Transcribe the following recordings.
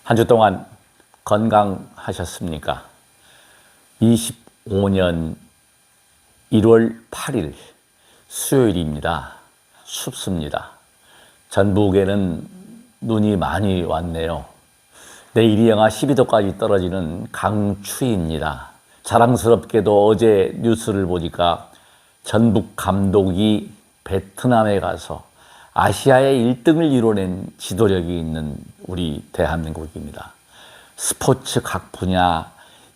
한 주 동안 건강하셨습니까? 25년 1월 8일 수요일입니다. 춥습니다. 전북에는 눈이 많이 왔네요. 내일이 영하 12도까지 떨어지는 강추위입니다. 자랑스럽게도 어제 뉴스를 보니까 전북 감독이 베트남에 가서 아시아의 1등을 이뤄낸 지도력이 있는 우리 대한민국입니다. 스포츠 각 분야,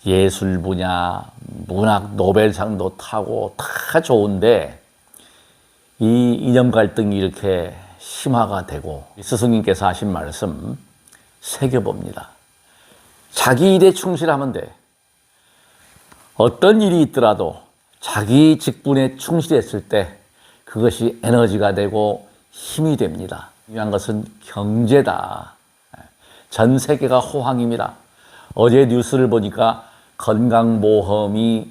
예술 분야, 문학 노벨상도 타고 다 좋은데 이 이념 갈등이 이렇게 심화가 되고 스승님께서 하신 말씀 새겨봅니다. 자기 일에 충실하면 돼. 어떤 일이 있더라도 자기 직분에 충실했을 때 그것이 에너지가 되고 힘이 됩니다. 중요한 것은 경제다. 전 세계가 호황입니다. 어제 뉴스를 보니까 건강보험이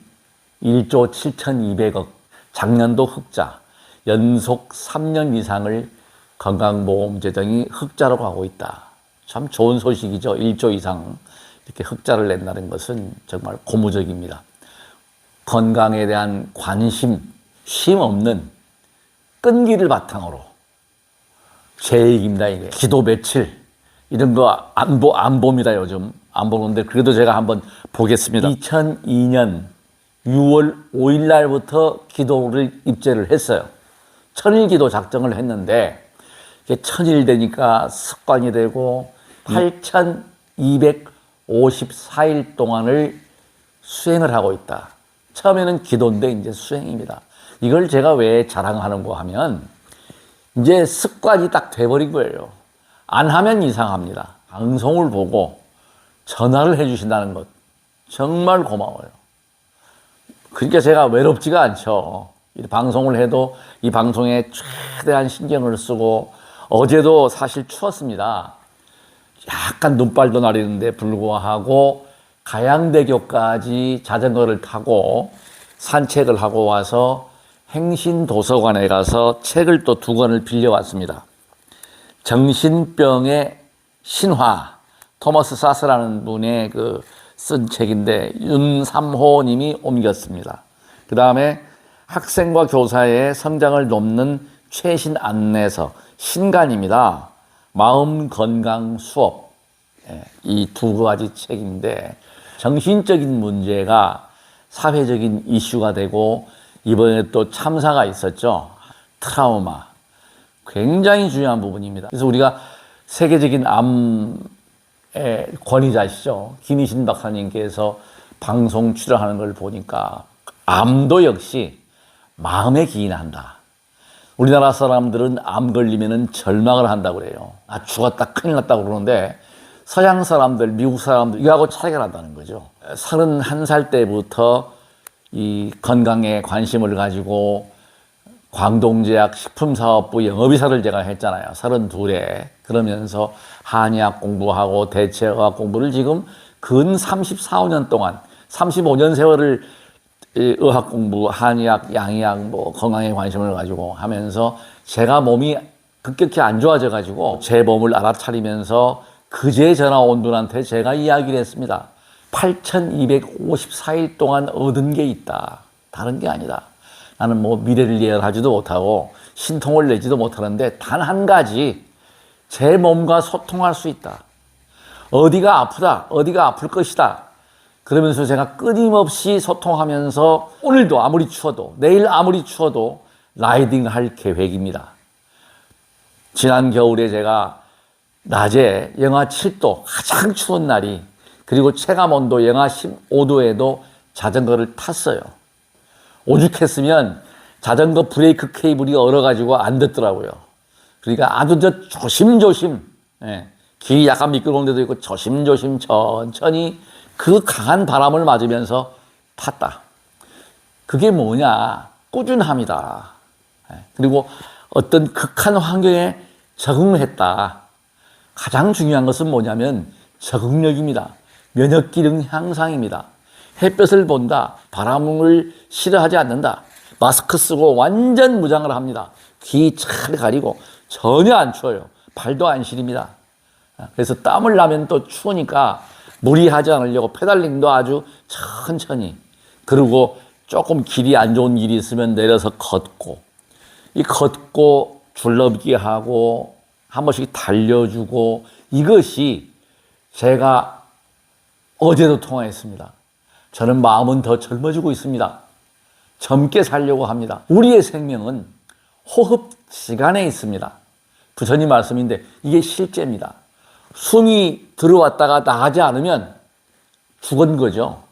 1조 7,200억, 작년도 흑자, 연속 3년 이상을 건강보험 재정이 흑자로 가고 있다. 참 좋은 소식이죠. 1조 이상 이렇게 흑자를 낸다는 것은 정말 고무적입니다. 건강에 대한 관심, 쉼 없는 끈기를 바탕으로 제 얘기입니다. 이게 기도 며칠 이런 거 안 봅니다. 요즘 안 보는데 그래도 제가 한번 보겠습니다. 2002년 6월 5일 날부터 기도를 입제를 했어요. 천일 기도 작정을 했는데 이게 천일 되니까 습관이 되고 8,254일 동안을 수행을 하고 있다. 처음에는 기도인데 이제 수행입니다. 이걸 제가 왜 자랑하는가 하면 이제 습관이 딱 돼버린 거예요. 안 하면 이상합니다. 방송을 보고 전화를 해주신다는 것 정말 고마워요. 그러니까 제가 외롭지가 않죠. 이 방송을 해도 이 방송에 최대한 신경을 쓰고 어제도 사실 추웠습니다. 약간 눈발도 나리는데 불구하고 가양대교까지 자전거를 타고 산책을 하고 와서 행신도서관에 가서 책을 또 2권을 빌려왔습니다. 정신병의 신화, 토머스 사스라는 분의 쓴 책인데 윤삼호 님이 옮겼습니다. 그 다음에 학생과 교사의 성장을 돕는 최신 안내서, 신간입니다. 마음 건강 수업, 이 2가지 책인데 정신적인 문제가 사회적인 이슈가 되고 이번에 또 참사가 있었죠. 트라우마. 굉장히 중요한 부분입니다. 그래서 우리가 세계적인 암의 권위자시죠. 김희신 박사님께서 방송 출연하는 걸 보니까 암도 역시 마음에 기인한다. 우리나라 사람들은 암 걸리면은 절망을 한다고 그래요. 아, 죽었다, 큰일 났다고 그러는데 서양 사람들, 미국 사람들 이거하고 차이가 난다는 거죠. 31살 때부터 이 건강에 관심을 가지고 광동제약 식품사업부 영업이사를 제가 했잖아요. 32에. 그러면서 한의학 공부하고 대체의학 공부를 지금 근 34, 5년 동안 35년 세월을 의학 공부, 한의학, 양의학, 건강에 관심을 가지고 하면서 제가 몸이 급격히 안 좋아져 가지고 제 몸을 알아차리면서 그제 전화 온 분한테 제가 이야기를 했습니다. 8,254일 동안 얻은 게 있다. 다른 게 아니다. 나는 미래를 예언하지도 못하고 신통을 내지도 못하는데 단 한 가지 제 몸과 소통할 수 있다. 어디가 아프다. 어디가 아플 것이다. 그러면서 제가 끊임없이 소통하면서 오늘도 아무리 추워도 내일 아무리 추워도 라이딩할 계획입니다. 지난 겨울에 제가 낮에 영하 7도 가장 추운 날이 그리고 체감온도 영하 15도에도 자전거를 탔어요. 오죽했으면 자전거 브레이크 케이블이 얼어가지고 안 됐더라고요. 그러니까 아주 조심조심, 길이 약간 미끄러운 데도 있고 조심조심 천천히 그 강한 바람을 맞으면서 탔다. 그게 뭐냐? 꾸준함이다. 그리고 어떤 극한 환경에 적응했다. 가장 중요한 것은 뭐냐면 적응력입니다. 면역 기능 향상입니다. 햇볕을 본다. 바람을 싫어하지 않는다. 마스크 쓰고 완전 무장을 합니다. 귀 잘 가리고 전혀 안 추워요. 발도 안 시립니다. 그래서 땀을 나면 또 추우니까 무리하지 않으려고 페달링도 아주 천천히. 그리고 조금 길이 안 좋은 길이 있으면 내려서 걷고, 이 걷고 줄넘기 하고 한 번씩 달려주고, 이것이 제가 어제도 통화했습니다. 저는 마음은 더 젊어지고 있습니다. 젊게 살려고 합니다. 우리의 생명은 호흡 시간에 있습니다. 부처님 말씀인데 이게 실제입니다. 숨이 들어왔다가 나가지 않으면 죽은 거죠.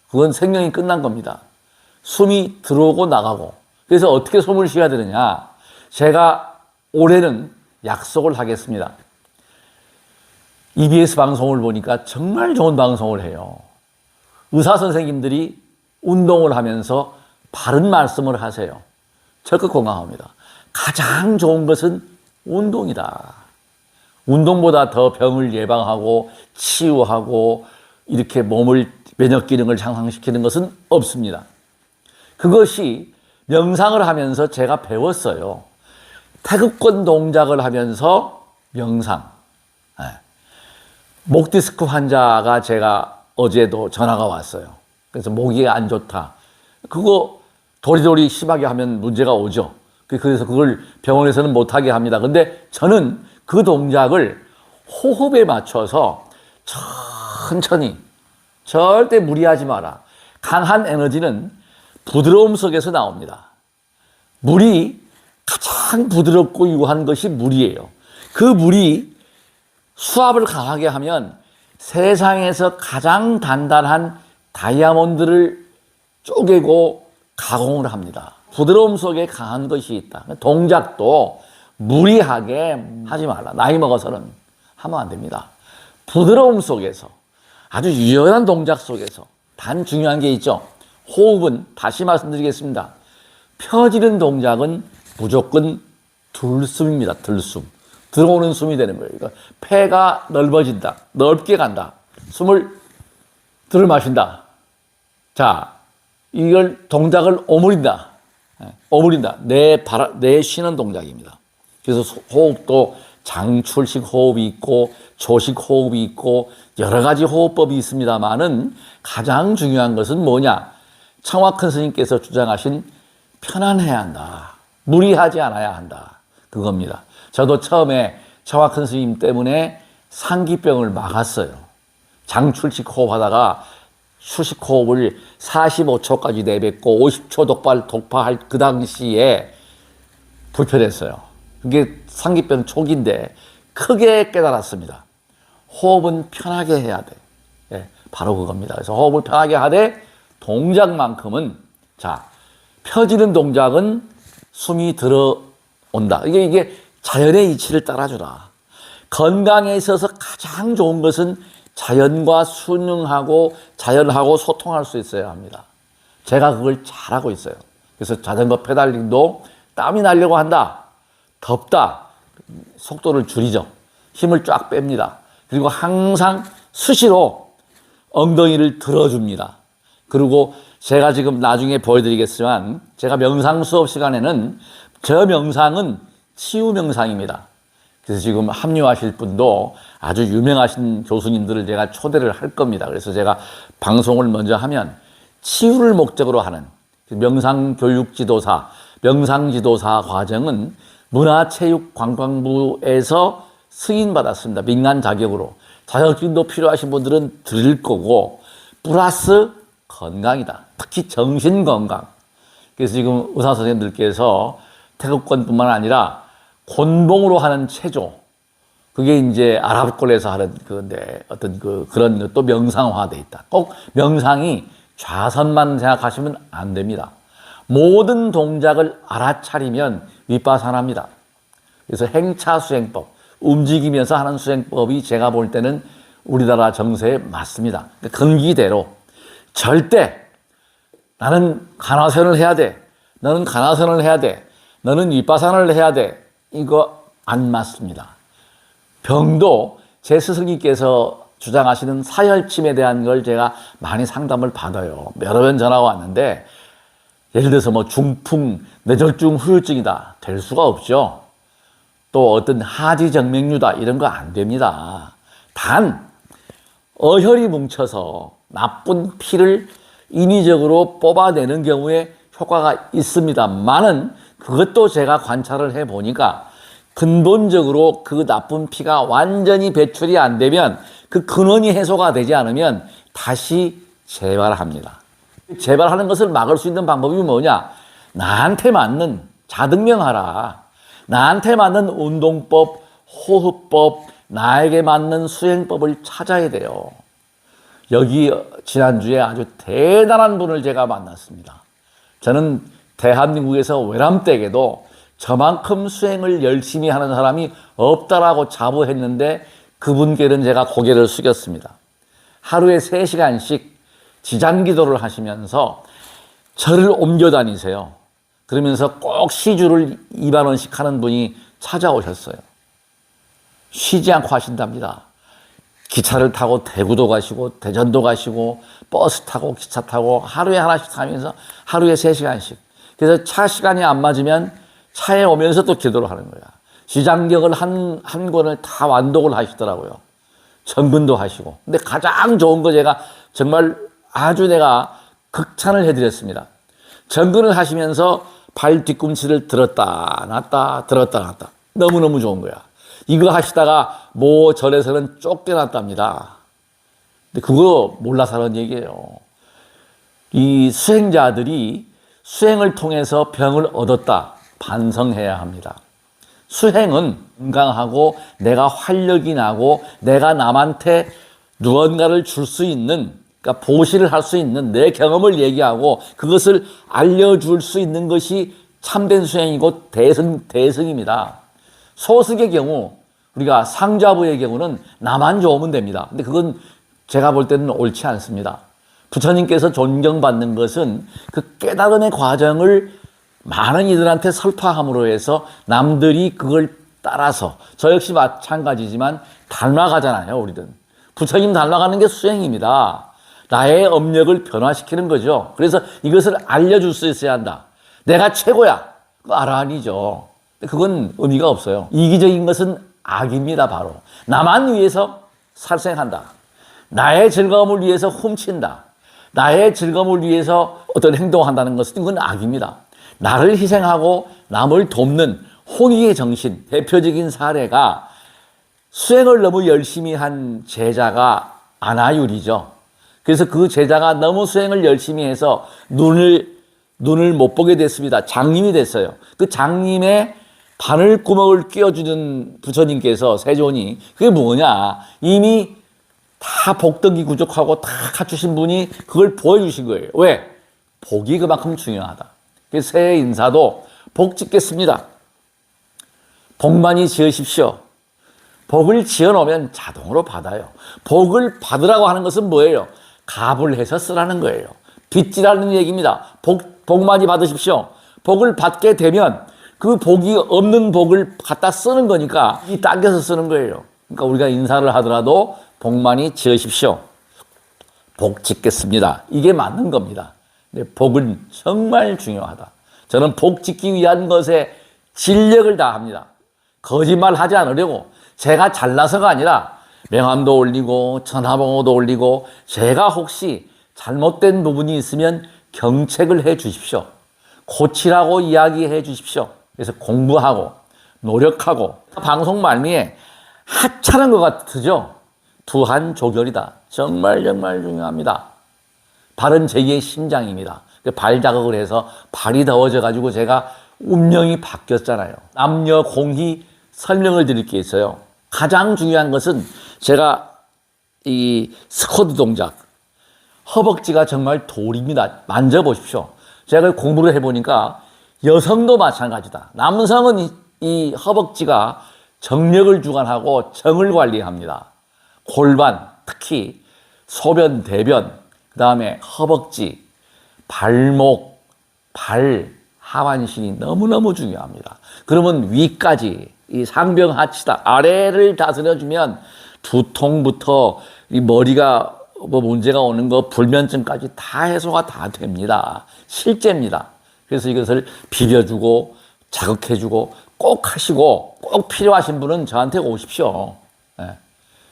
그건 생명이 끝난 겁니다. 숨이 들어오고 나가고. 그래서 어떻게 숨을 쉬어야 되느냐. 제가 올해는 약속을 하겠습니다. EBS 방송을 보니까 정말 좋은 방송을 해요. 의사 선생님들이 운동을 하면서 바른 말씀을 하세요. 적극 공감합니다. 가장 좋은 것은 운동이다. 운동보다 더 병을 예방하고 치유하고 이렇게 몸을 면역 기능을 향상시키는 것은 없습니다. 그것이 명상을 하면서 제가 배웠어요. 태극권 동작을 하면서 명상. 목 디스크 환자가 제가 어제도 전화가 왔어요. 그래서 목이 안 좋다. 그거 도리도리 심하게 하면 문제가 오죠. 그래서 그걸 병원에서는 못하게 합니다. 근데 저는 그 동작을 호흡에 맞춰서 천천히, 절대 무리하지 마라. 강한 에너지는 부드러움 속에서 나옵니다. 물이 가장 부드럽고 유한 것이 물이에요. 그 물이 수압을 강하게 하면 세상에서 가장 단단한 다이아몬드를 쪼개고 가공을 합니다. 부드러움 속에 강한 것이 있다. 동작도 무리하게 하지 말라. 나이 먹어서는 하면 안 됩니다. 부드러움 속에서, 아주 유연한 동작 속에서. 단 중요한 게 있죠. 호흡은 다시 말씀드리겠습니다. 펴지는 동작은 무조건 들숨입니다. 들숨. 들어오는 숨이 되는 거예요. 그러니까 폐가 넓어진다. 넓게 간다. 숨을 들을 마신다. 자, 이걸 동작을 오므린다. 오므린다. 내 쉬는 동작입니다. 그래서 호흡도 장출식 호흡이 있고 조식 호흡이 있고 여러 가지 호흡법이 있습니다만은 가장 중요한 것은 뭐냐? 청화 큰 스님께서 주장하신 편안해야 한다. 무리하지 않아야 한다. 그겁니다. 저도 처음에 청화 큰 스님 때문에 상기병을 막았어요. 장출식 호흡하다가 수식 호흡을 45초까지 내뱉고 50초 독파할 그 당시에 불편했어요. 그게 상기병 초기인데 크게 깨달았습니다. 호흡은 편하게 해야 돼. 네, 바로 그겁니다. 그래서 호흡을 편하게 하되 동작만큼은, 자, 펴지는 동작은 숨이 들어온다. 이게 자연의 이치를 따라주라. 건강에 있어서 가장 좋은 것은 자연과 순응하고 자연하고 소통할 수 있어야 합니다. 제가 그걸 잘하고 있어요. 그래서 자전거 페달링도 땀이 나려고 한다. 덥다. 속도를 줄이죠. 힘을 쫙 뺍니다. 그리고 항상 수시로 엉덩이를 들어줍니다. 그리고 제가 지금 나중에 보여드리겠지만 제가 명상 수업 시간에는 저 명상은 치유 명상입니다. 그래서 지금 합류하실 분도 아주 유명하신 교수님들을 제가 초대를 할 겁니다. 그래서 제가 방송을 먼저 하면 치유를 목적으로 하는 명상교육지도사, 명상지도사 과정은 문화체육관광부에서 승인받았습니다. 민간 자격으로. 자격증도 필요하신 분들은 드릴 거고 플러스 건강이다. 특히 정신건강. 그래서 지금 의사 선생님들께서 태극권뿐만 아니라 곤봉으로 하는 체조, 그게 이제 아랍권에서 하는 건데 어떤 그런 것도 명상화돼 있다. 꼭 명상이 좌선만 생각하시면 안 됩니다. 모든 동작을 알아차리면 윗바사나입니다. 그래서 행차 수행법, 움직이면서 하는 수행법이 제가 볼 때는 우리나라 정서에 맞습니다. 근기대로 절대 나는 간화선을 해야 돼. 너는 간화선을 해야 돼. 너는 윗바사나를 해야 돼. 이거 안 맞습니다. 병도 제 스승님께서 주장하시는 사혈침에 대한 걸 제가 많이 상담을 받아요. 여러 번 전화가 왔는데 예를 들어서 뭐 중풍, 뇌졸중 후유증이다. 될 수가 없죠. 또 어떤 하지정맥류다. 이런 거 안 됩니다. 어혈이 뭉쳐서 나쁜 피를 인위적으로 뽑아내는 경우에 효과가 있습니다만은 그것도 제가 관찰을 해보니까 근본적으로 그 나쁜 피가 완전히 배출이 안 되면 그 근원이 해소가 되지 않으면 다시 재발합니다. 재발하는 것을 막을 수 있는 방법이 뭐냐? 나한테 맞는 자등명하라. 나한테 맞는 운동법, 호흡법, 나에게 맞는 수행법을 찾아야 돼요. 여기 지난주에 아주 대단한 분을 제가 만났습니다. 저는 대한민국에서 외람댁에도 저만큼 수행을 열심히 하는 사람이 없다라고 자부했는데 그분께는 제가 고개를 숙였습니다. 하루에 3시간씩 지장기도를 하시면서 절을 옮겨 다니세요. 그러면서 꼭 시주를 2만 원씩 하는 분이 찾아오셨어요. 쉬지 않고 하신답니다. 기차를 타고 대구도 가시고 대전도 가시고 버스 타고 기차 타고 하루에 하나씩 타면서 하루에 3시간씩. 그래서 차 시간이 안 맞으면 차에 오면서 또 기도를 하는 거야. 시장경을 한 권을 다 완독을 하시더라고요. 정근도 하시고. 근데 가장 좋은 거 제가 정말 아주 내가 극찬을 해드렸습니다. 정근을 하시면서 발 뒤꿈치를 들었다 놨다 들었다 놨다. 너무너무 좋은 거야. 이거 하시다가 모 절에서는 쫓겨났답니다. 근데 그거 몰라서 하는 얘기예요. 이 수행자들이 수행을 통해서 병을 얻었다. 반성해야 합니다. 수행은 건강하고 내가 활력이 나고 내가 남한테 무언가를 줄 수 있는, 그러니까 보시를 할 수 있는 내 경험을 얘기하고 그것을 알려줄 수 있는 것이 참된 수행이고 대승입니다. 소승의 경우, 우리가 상좌부의 경우는 나만 좋으면 됩니다. 근데 그건 제가 볼 때는 옳지 않습니다. 부처님께서 존경받는 것은 그 깨달음의 과정을 많은 이들한테 설파함으로 해서 남들이 그걸 따라서, 저 역시 마찬가지지만 닮아가잖아요, 우리든. 부처님 닮아가는 게 수행입니다. 나의 업력을 변화시키는 거죠. 그래서 이것을 알려줄 수 있어야 한다. 내가 최고야. 그거 아니죠. 그건 의미가 없어요. 이기적인 것은 악입니다, 바로. 나만 위해서 살생한다. 나의 즐거움을 위해서 훔친다. 나의 즐거움을 위해서 어떤 행동을 한다는 것은 그건 악입니다. 나를 희생하고 남을 돕는 홍익의 정신, 대표적인 사례가 수행을 너무 열심히 한 제자가 아나율이죠. 그래서 그 제자가 너무 수행을 열심히 해서 눈을 못 보게 됐습니다. 장님이 됐어요. 그 장님의 바늘구멍을 끼워주는 부처님께서, 세존이, 그게 뭐냐, 이미 다 복덕이 구족하고 다 갖추신 분이 그걸 보여주신 거예요. 왜? 복이 그만큼 중요하다. 그래서 새해 인사도 복 짓겠습니다. 복 많이 지으십시오. 복을 지어놓으면 자동으로 받아요. 복을 받으라고 하는 것은 뭐예요? 값을 해서 쓰라는 거예요. 빚지라는 얘기입니다. 복 많이 받으십시오. 복을 받게 되면 그 복이 없는 복을 갖다 쓰는 거니까 이 당겨서 쓰는 거예요. 그러니까 우리가 인사를 하더라도 복 많이 지으십시오. 복 짓겠습니다. 이게 맞는 겁니다. 근데 복은 정말 중요하다. 저는 복 짓기 위한 것에 진력을 다합니다. 거짓말 하지 않으려고. 제가 잘나서가 아니라 명함도 올리고 전화번호도 올리고, 제가 혹시 잘못된 부분이 있으면 경책을 해 주십시오. 고치라고 이야기해 주십시오. 그래서 공부하고 노력하고, 방송 말미에 하찮은 것 같으죠? 부한조결이다. 정말 중요합니다. 발은 제기의 심장입니다. 발 자극을 해서 발이 더워져 가지고 제가 운명이 바뀌었잖아요. 남녀 공히 설명을 드릴 게 있어요. 가장 중요한 것은 제가 이 스쿼트 동작, 허벅지가 정말 돌입니다. 만져보십시오. 제가 공부를 해보니까 여성도 마찬가지다. 남성은 이 허벅지가 정력을 주관하고 정을 관리합니다. 골반, 특히 소변, 대변, 그 다음에 허벅지, 발목, 발, 하반신이 너무너무 중요합니다. 그러면 위까지, 이 상병하치다, 아래를 다스려주면 두통부터 이 머리가 뭐 문제가 오는 거, 불면증까지 다 해소가 다 됩니다. 실제입니다. 그래서 이것을 비벼주고 자극해주고 꼭 하시고, 꼭 필요하신 분은 저한테 오십시오. 네.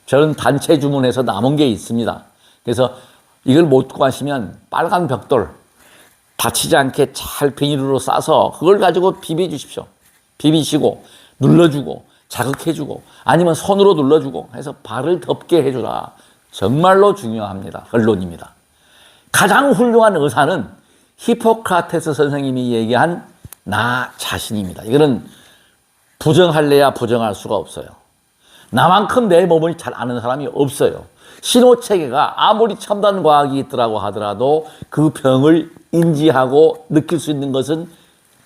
저는 단체 주문해서 남은 게 있습니다. 그래서 이걸 못 갖고 가시면 빨간 벽돌 다치지 않게 잘 비닐로 싸서 그걸 가지고 비벼 주십시오. 비비시고 눌러주고 자극해주고 아니면 손으로 눌러주고 해서 발을 덮게 해주라. 정말로 중요합니다. 결론입니다. 가장 훌륭한 의사는 히포크라테스 선생님이 얘기한 나 자신입니다. 이거는 부정할래야 부정할 수가 없어요. 나만큼 내 몸을 잘 아는 사람이 없어요. 신호체계가 아무리 첨단 과학이 있더라고 하더라도 그 병을 인지하고 느낄 수 있는 것은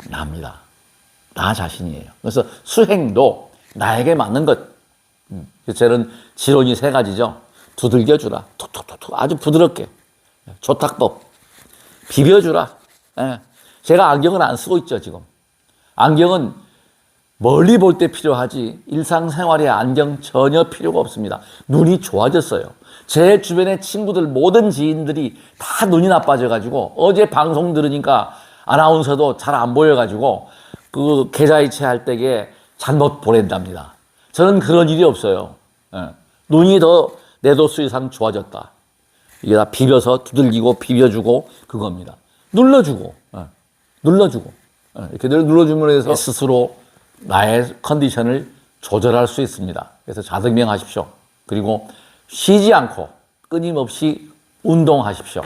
나입니다. 나 자신이에요. 그래서 수행도 나에게 맞는 것. 저는 지론이 3가지죠. 두들겨주라. 툭툭툭툭 아주 부드럽게. 조탁법. 비벼주라. 예. 제가 안경을 안 쓰고 있죠, 지금. 안경은 멀리 볼 때 필요하지 일상생활에 안경 전혀 필요가 없습니다. 눈이 좋아졌어요. 제 주변의 친구들 모든 지인들이 다 눈이 나빠져가지고 어제 방송 들으니까 아나운서도 잘 안 보여가지고 그 계좌이체 할 때에 잘못 보낸답니다. 저는 그런 일이 없어요. 예. 눈이 더 내도수 이상 좋아졌다. 이게 다 비벼서 두들기고 비벼주고 그겁니다. 눌러주고 눌러주고 이렇게 눌러주면 해서 스스로 나의 컨디션을 조절할 수 있습니다. 그래서 자등병하십시오. 그리고 쉬지 않고 끊임없이 운동하십시오.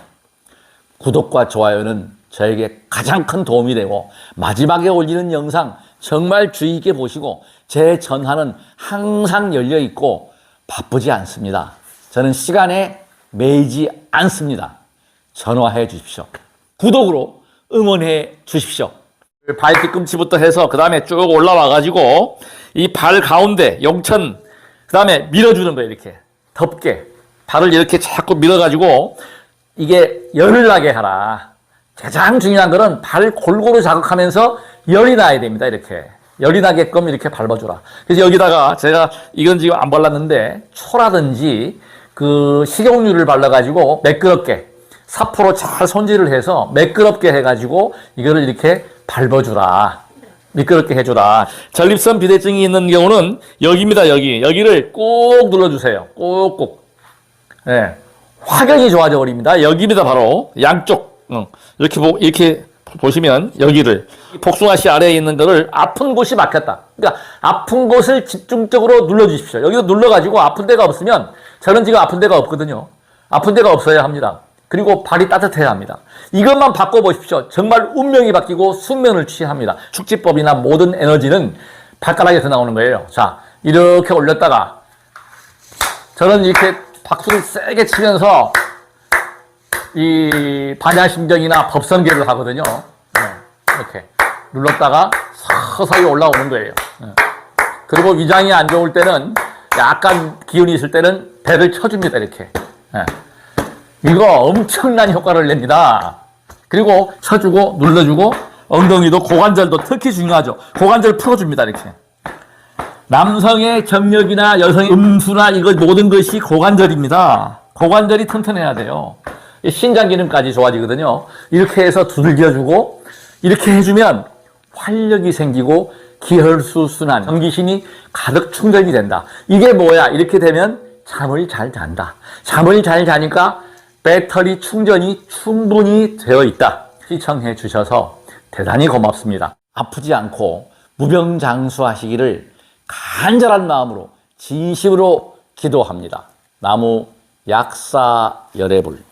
구독과 좋아요는 저에게 가장 큰 도움이 되고 마지막에 올리는 영상 정말 주의 있게 보시고 제 전화는 항상 열려 있고 바쁘지 않습니다. 저는 시간에 매이지 않습니다. 전화해 주십시오. 구독으로 응원해 주십시오. 발 뒤꿈치부터 해서 그 다음에 쭉 올라와 가지고 이 발 가운데 용천 그 다음에 밀어주는 거예요. 이렇게 덮게 발을 이렇게 자꾸 밀어가지고 이게 열을 나게 하라. 가장 중요한 거는 발 골고루 자극하면서 열이 나야 됩니다. 이렇게 열이 나게끔 이렇게 밟아주라. 그래서 여기다가 제가 이건 지금 안 발랐는데 초라든지 그 식용유를 발라가지고 매끄럽게 사포로 잘 손질을 해서 매끄럽게 해가지고 이거를 이렇게 밟아주라. 미끄럽게 해주라. 전립선 비대증이 있는 경우는 여기입니다. 여기를 꾹 눌러주세요. 꾹꾹. 네. 확연히 좋아져 버립니다. 여기입니다. 바로 양쪽. 이렇게 보시면 여기를 복숭아씨 아래에 있는 거를 아픈 곳이 막혔다. 그러니까 아픈 곳을 집중적으로 눌러주십시오. 여기도 눌러가지고 아픈 데가 없으면 저는 지금 아픈 데가 없거든요. 아픈 데가 없어야 합니다. 그리고 발이 따뜻해야 합니다. 이것만 바꿔보십시오. 정말 운명이 바뀌고 숙면을 취합니다. 축지법이나 모든 에너지는 발가락에서 나오는 거예요. 자, 이렇게 올렸다가 저는 이렇게 박수를 세게 치면서 이 반야심경이나 법성계를 하거든요. 이렇게 눌렀다가 서서히 올라오는 거예요. 그리고 위장이 안 좋을 때는 약간 기운이 있을 때는 배를 쳐줍니다. 이렇게. 이거 엄청난 효과를 냅니다. 그리고 쳐주고 눌러주고 엉덩이도 고관절도 특히 중요하죠. 고관절 풀어줍니다. 이렇게. 남성의 경력이나 여성의 음수나 이거 모든 것이 고관절입니다. 고관절이 튼튼해야 돼요. 신장 기능까지 좋아지거든요. 이렇게 해서 두들겨주고 이렇게 해주면 활력이 생기고 기혈수 순환, 전기신이 가득 충전이 된다. 이게 뭐야? 이렇게 되면 잠을 잘 잔다. 잠을 잘 자니까 배터리 충전이 충분히 되어 있다. 시청해 주셔서 대단히 고맙습니다. 아프지 않고 무병장수하시기를 간절한 마음으로 진심으로 기도합니다. 나무 약사 열애불.